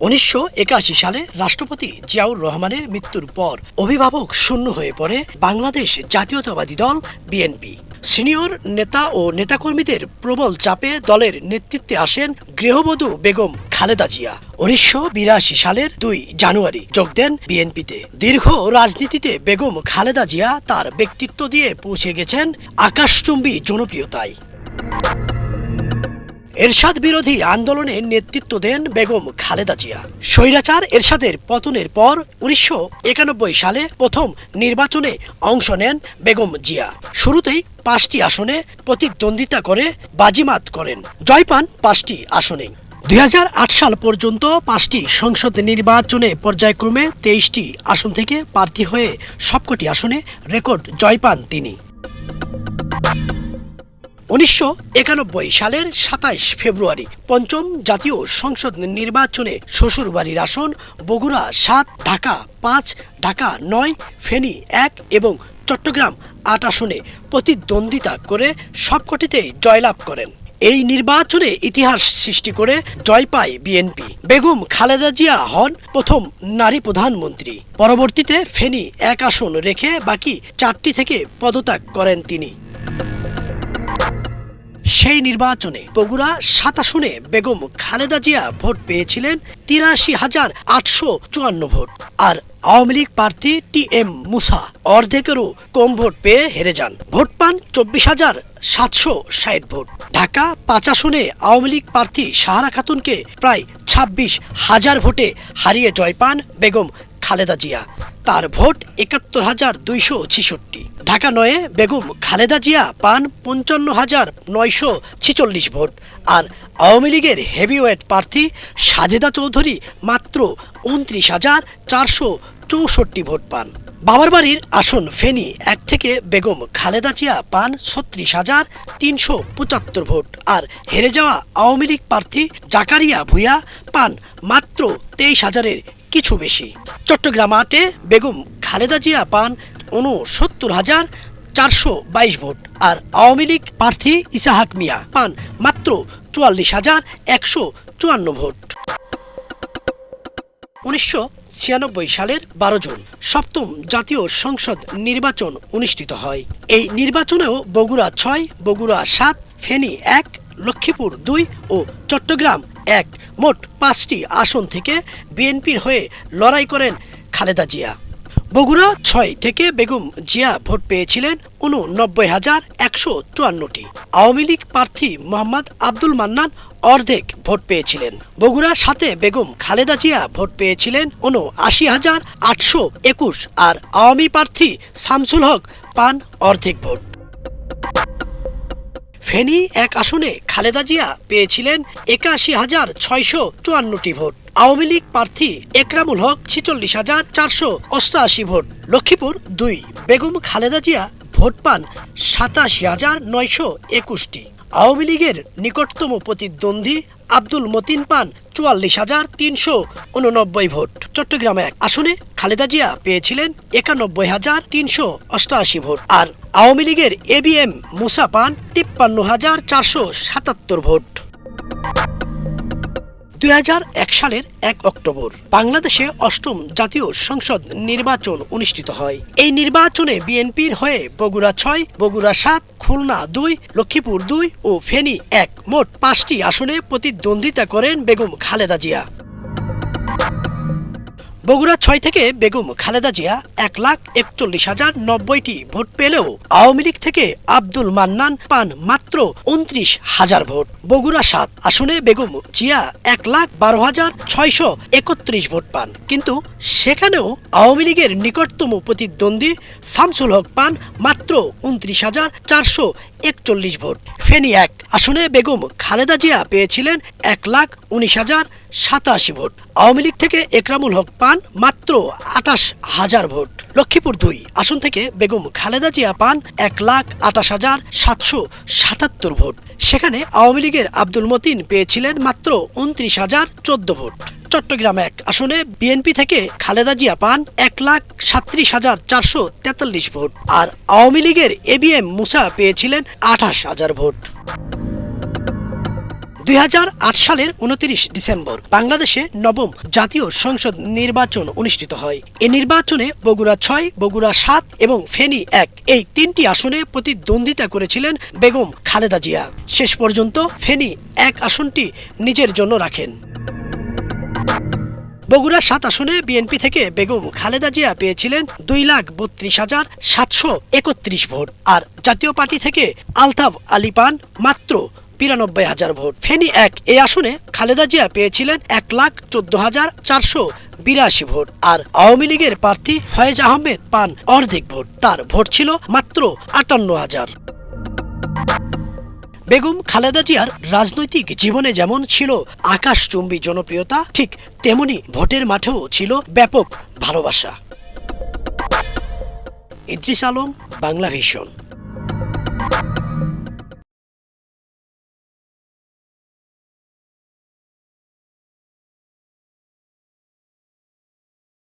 1981 সালে রাষ্ট্রপতি জিয়াউর রহমানের মৃত্যুর পর অভিভাবক শূন্য হয়ে পড়ে বাংলাদেশ জাতীয়তাবাদী দল বিএনপি। সিনিয়র নেতা ও নেতাকর্মীদের প্রবল চাপে দলের নেতৃত্বে আসেন গৃহবধূ বেগম খালেদা জিয়া। 1982 সালের 2 জানুয়ারি যোগ দেন বিএনপিতে। দীর্ঘ রাজনীতিতে বেগম খালেদা জিয়া তার ব্যক্তিত্ব দিয়ে পৌঁছে গেছেন আকাশচুম্বী জনপ্রিয়তায়। এরশাদ বিরোধী আন্দোলনে নেতৃত্ব দেন বেগম খালেদা জিয়া। স্বৈরাচার এরশাদের পতনের পর 1991 সালে প্রথম নির্বাচনে অংশ নেন বেগম জিয়া। শুরুতেই 5টি আসনে প্রতিদ্বন্দ্বিতা করে বাজিমাত করেন, জয় পান 5টি আসনে। 2008 সাল পর্যন্ত 5টি সংসদ নির্বাচনে পর্যায়ক্রমে 23টি আসন থেকে প্রার্থী হয়ে সবকটি আসনে রেকর্ড জয় পান তিনি। 1991 সালের 27 ফেব্রুয়ারি পঞ্চম জাতীয় সংসদ নির্বাচনে শ্বশুরবাড়ির আসন বগুড়া 7, ঢাকা 5, ঢাকা 9, ফেনী 1 এবং চট্টগ্রাম 8 আসনে প্রতিদ্বন্দ্বিতা করে সবকটিতেই জয়লাভ করেন। এই নির্বাচনে ইতিহাস সৃষ্টি করে জয় পায় বিএনপি। বেগম খালেদা জিয়া হন প্রথম নারী প্রধানমন্ত্রী। পরবর্তীতে ফেনী 1 আসন রেখে বাকি 4টি থেকে পদত্যাগ করেন তিনি। সেই নির্বাচনে বগুড়া 7 আসনে বেগম খালেদা জিয়া ভোট পেয়েছিলেন 83,854 ভোট, আর আওয়ামী লীগ প্রার্থী টি.এম. মুসা অর্ধেকেরও কম ভোট পেয়ে হেরে যান। ভোট পান 24,760 ভোট। ঢাকা 5 আসনে আওয়ামী লীগ প্রার্থী সাহারা খাতুনকে প্রায় 26,000 ভোটে হারিয়ে জয় পান বেগম খালেদা জিয়া। তার ভোট 71,266। ঢাকা 9-এ বেগম খালেদা জিয়া পান 55,946 ভোট, আর আওয়ামী লীগের হেভিওয়েট প্রার্থী সাজেদা চৌধুরী মাত্র 29,464 ভোট পান। বাবার বাড়ির আসন ফেনী 1 থেকে বেগম খালেদা জিয়া পান 36,375 ভোট, আর হেরে যাওয়া আওয়ামী লীগ প্রার্থী জাকারিয়া ভূঁইয়া পান মাত্র 23,000-এর কিছু বেশি। চট্টগ্রাম 8-এ বেগম খালেদা জিয়া পান 69,422 ভোট, আর আওয়ামী লীগ প্রার্থী ইসাহাক মিয়া পান মাত্র 44,154 ভোট। 1996 সালের 12 জুন সপ্তম জাতীয় সংসদ নির্বাচন অনুষ্ঠিত হয়। এই নির্বাচনেও বগুড়া 6, বগুড়া 7, ফেনী 1, লক্ষ্মীপুর 2 ও চট্টগ্রাম 1 মোট 5টি আসন থেকে বিএনপির হয়ে লড়াই করেন খালেদা জিয়া। বগুড়া 6 থেকে বেগম জিয়া ভোট পেয়েছিলেন 89,154টি। আওয়ামী লীগ প্রার্থী মোহাম্মদ আব্দুল মান্নান অর্ধেক ভোট পেয়েছিলেন। বগুড়া 7-এ বেগম খালেদা জিয়া ভোট পেয়েছিলেন 79,821, আর আওয়ামী প্রার্থী শামসুল হক পান অর্ধেক ভোট। ফেনী 1 আসনে খালেদা জিয়া পেয়েছিলেন 81,654টি ভোট। আওয়ামী লীগ প্রার্থী একরামুল হক 46,488 ভোট। লক্ষ্মীপুর 2 বেগম খালেদা জিয়া ভোট পান 87,921টি। আওয়ামী লীগের নিকটতম প্রতিদ্বন্দ্বী আব্দুল মতিন পান 44,389 ভোট। চট্টগ্রাম 1 আসনে খালেদা জিয়া পেয়েছিলেন 91,388 ভোট, আর আওয়ামী লীগের এ.বি.এম. মুসা পান 53,477 ভোট। 2001 সালের 1 অক্টোবর বাংলাদেশে 8ম জাতীয় সংসদ নির্বাচন অনুষ্ঠিত হয়। এই নির্বাচনে বিএনপির হয়ে বগুড়া 6, বগুড়া 7, খুলনা 2, লক্ষ্মীপুর 2 ও ফেনী 1 মোট 5টি আসনে প্রতিদ্বন্দ্বিতা করেন বেগম খালেদা জিয়া। বগুড়া 6 থেকে বেগম খালেদা জিয়া 1,41,090টি ভোট পেলেও আওয়ামী লীগ থেকে আব্দুল মান্নান পান মাত্র 29,000 ভোট। বগুড়া 7 আসনে বেগম জিয়া 1,12,631 ভোট পান, কিন্তু সেখানেও আওয়ামী লীগের নিকটতম প্রতিদ্বন্দ্বী শামসুল হক পান মাত্র 29,441 ভোট। ফেনী 1 আসনে বেগম খালেদা জিয়া পেয়েছিলেন 1,19,087 ভোট। আওয়ামী লীগ থেকে একরামুল হক পান মাত্র 28,000 ভোট। লক্ষ্মীপুর 2 আসন থেকে বেগম খালেদা জিয়া পান 1,28,777 ভোট। সেখানে আওয়ামী লীগের আব্দুল মতিন পেয়েছিলেন মাত্র 29,014 ভোট। চট্টগ্রাম 1 আসনে বিএনপি থেকে খালেদা জিয়া পান 1,37,443 ভোট, আর আওয়ামী লীগের এ.বি.এম. মুসা পেয়েছিলেন 28,000 ভোট। 2008 সালের 29 ডিসেম্বর বাংলাদেশে নবম জাতীয় সংসদ নির্বাচন অনুষ্ঠিত হয়। এ নির্বাচনে বগুড়া 6, বগুড়া 7 এবং ফেনী 1 এই 3টি আসনে প্রতিদ্বন্দ্বিতা করেছিলেন বেগম খালেদা জিয়া। শেষ পর্যন্ত ফেনী 1 আসনটি নিজের জন্য রাখেন। বগুড়া 7 আসনে বিএনপি থেকে বেগম খালেদা জিয়া পেয়েছিলেন 2,32,731 ভোট, আর জাতীয় পার্টি থেকে আলতাফ আলী পান মাত্র 92,000 ভোট। ফেনী 1 এই আসনে খালেদা জিয়া পেয়েছিলেন 1,14,482 ভোট, আর আওয়ামী লীগের প্রার্থী ফয়েজ আহমেদ পান অর্ধেক ভোট, তার ভোট ছিল মাত্র 58,000। বেগম খালেদা জিয়ার রাজনৈতিক জীবনে যেমন ছিল আকাশচুম্বী জনপ্রিয়তা, ঠিক তেমনি ভোটের মাঠেও ছিল ব্যাপক ভালোবাসা। ইদ্রিস আলম, বাংলা ভিশন।